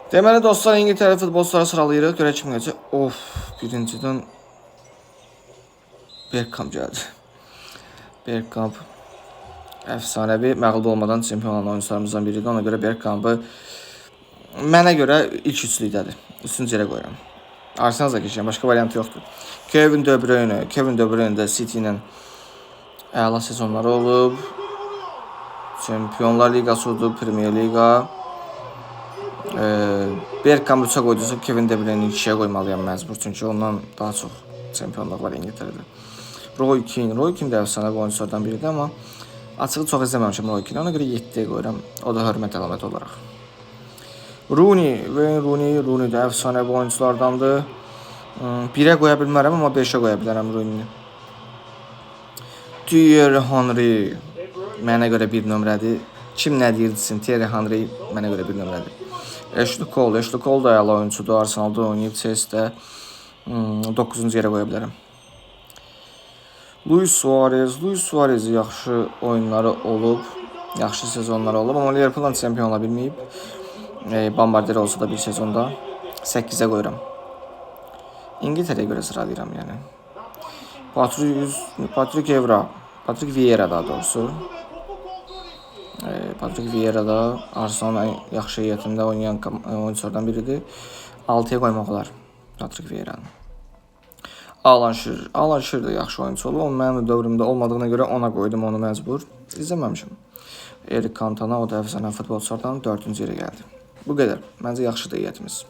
Deməli dostlar, İngiltərə futbolçuları sıralayırıq. Görək kim gələcək. Of, birincidən Bergkamp gəldi. Bergkamp əfsanəvi, məğlub olmadan çempion olan oyuncularımızdan biridir. Ona görə Bergkampı mənə görə ilk üçlükdədir. Üçüncü yerə qoyuram. Arsenal'a keçirəm, başqa variant yoxdur. Kevin De Bruyne də City ilə əla sezonları olub. Çempionlar Liqası oldu, Premier Liqa. Bergkamp 3-ə qoyduysa Kevin De Bruyne-i 2-yə qoymalıyam məcbur. Çünki ondan daha çox çempionluq var İngiltərədə. Roy Keane də əfsanəvi oyunculardan biridir, amma açığı çox izləməmişəm Roy Keane. Ona görə 7-yə qoyuram. O da hörmət əlaməti olaraq. Wayne Rooney də əfsanəvi oyunculardandır. 1-ə qoya bilmərəm, amma 5-ə qoya bilərəm Rooney-ni. Thierry Henry mənə görə bir nömrədir. Kim nə deyirdisin, Thierry Henry mənə görə bir nömrədir. Ashley Cole da əla oyuncudur. Arsenalda oynayıb, Chelsea'də 9-cu yerə qoya bilərəm. Luis Suarez yaxşı oyunları olub, yaxşı sezonları olub, amma Liverpool'la çempion ola bilməyib. Bombardier olsa da bir sezonda 8-ə qoyuram. İngiltərəyə görə sıralayıram yəni. Patrick Vieira daha doğrusu. Patrick Vieira da Arsenal'ın yaxşı heyətində oynayan oyunculardan biridir. 6-ya qoymaq olar Patrick Vieira'nı. Alan Shearer da yaxşı oyuncu olub, amma mənim dövrümdə olmadığına görə ona qoydum, onu məcbur. İzləməmişim. Eric Cantona, o da əfsanə futbolçulardan 4-cü yerə gəldi. Bu qədər. Məncə yaxşıdır heyətimiz.